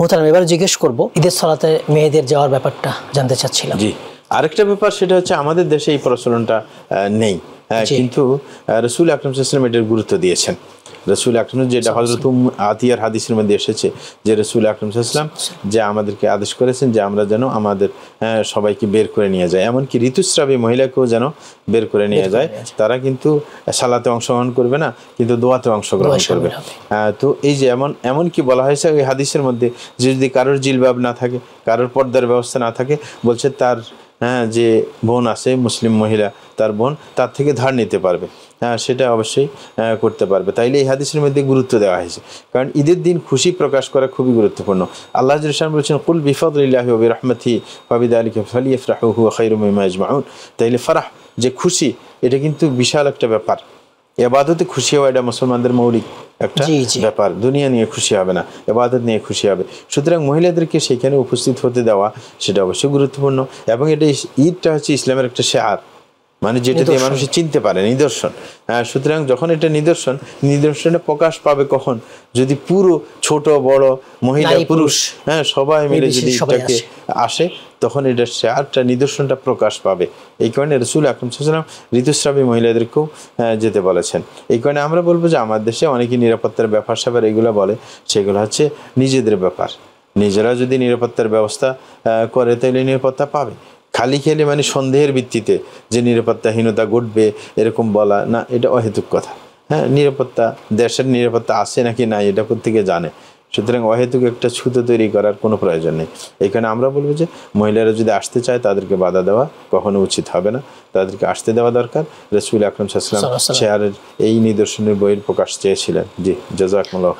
মোহতারাম, এবার জিজ্ঞেস করব ঈদের সালাতে মেয়েদের যাওয়ার ব্যাপারটা জানতে চাচ্ছিলাম। জি, আরেকটা ব্যাপার সেটা হচ্ছে আমাদের দেশে এই প্রচলনটা নেই, কিন্তু রাসূল আকরাম সাল্লাল্লাহু আলাইহি ওয়াসাল্লাম এটার গুরুত্ব দিয়েছেন। রাসূল আকরাম, যেটা হযরত আতিয়ার হাদিসের মধ্যে এসেছে যে রাসূল আকরাম সাল্লাল্লাহু আলাইহি ওয়াসাল্লাম যে আমাদেরকে আদেশ করেছেন যে আমরা যেন আমাদের সবাইকে বের করে নিয়ে যায়, এমনকি ঋতুস্রাবী মহিলাকেও যেন বের করে নিয়ে যায়। তারা কিন্তু সালাতে অংশগ্রহণ করবে না, কিন্তু দোয়াতে অংশগ্রহণ করবে। তো এই যে এমন কি বলা হয়েছে ওই হাদিসের মধ্যে যে যদি কারোর জিলবাব না থাকে, কারোর পর্দার ব্যবস্থা না থাকে, বলছে তার যে বোন আছে মুসলিম মহিলা, তার বোন তার থেকে ধার নিতে পারবে, সেটা অবশ্যই করতে পারবে। তাইলে এই হাদিসের মধ্যে গুরুত্ব দেওয়া হয়েছে, কারণ ঈদের দিন খুশি প্রকাশ করা খুবই গুরুত্বপূর্ণ। আল্লাহ জাল্লাহু বলছেন কুল বিফাদলিল্লাহি ওয়া বিরহমাতিহি ফাবিযালিকা ফালিয়াফরাহু হুয়া খায়রুম মিম্মা ইয়াজমাউন। তাইলে ফারাহ, যে খুশি, এটা কিন্তু বিশাল একটা ব্যাপার। ইবাদতে খুশি হওয়া এটা মুসলমানদের মৌলিক একটা ব্যাপার। দুনিয়া নিয়ে খুশি হবে না, ইবাদত নিয়ে খুশি হবে। সুতরাং মহিলাদেরকে সেখানে উপস্থিত হতে দেওয়া সেটা অবশ্যই গুরুত্বপূর্ণ। এবং এটা ঈদটা হচ্ছে ইসলামের একটা শেয়ার, মানে যেটা দিয়ে মানুষ চিনতে পারে, নিদর্শন। সুতরাং যখন এটা নিদর্শনে প্রকাশ পাবে কখন? যদি পুরো ছোট বড় মহিলা পুরুষ সবাই মিলে যদি এটাকে আসে, তখন এটা শেয়ারটা নিদর্শনটা প্রকাশ পাবে। এই কারণে রাসূল আকরাম সাল্লাল্লাহু আলাইহি ওয়াসাল্লাম ঋতুস্রাবী মহিলাদেরকেও যেতে বলেছেন। এই কারণে আমরা বলবো যে আমার দেশে অনেকে নিরাপত্তার ব্যাপার স্যাপার এগুলো বলে, সেগুলো হচ্ছে নিজেদের ব্যাপার। নিজেরা যদি নিরাপত্তার ব্যবস্থা করে তাহলে নিরাপত্তা পাবে। খালি খেলে মানে সন্দেহের ভিত্তিতে যে নিরাপত্তাহীনতা ঘটবে এরকম বলা না, এটা অহেতুক কথা। নিরাপত্তা, দেশের নিরাপত্তা আছে নাকি নাই এটা প্রত্যেকে জানে। সুতরাং অহেতুক একটা ছুতো তৈরি করার কোনো প্রয়োজন নেই। এখানে আমরা বলবো যে মহিলারা যদি আসতে চায় তাদেরকে বাধা দেওয়া কখনো উচিত হবে না, তাদেরকে আসতে দেওয়া দরকার। রাসূল আকরাম সাল্লাল্লাহু আলাইহি ওয়াসাল্লাম শেয়ারের এই নিদর্শনের বইয়ের প্রকাশ চেয়েছিলেন। জি, জাযাকুমুল্লাহ।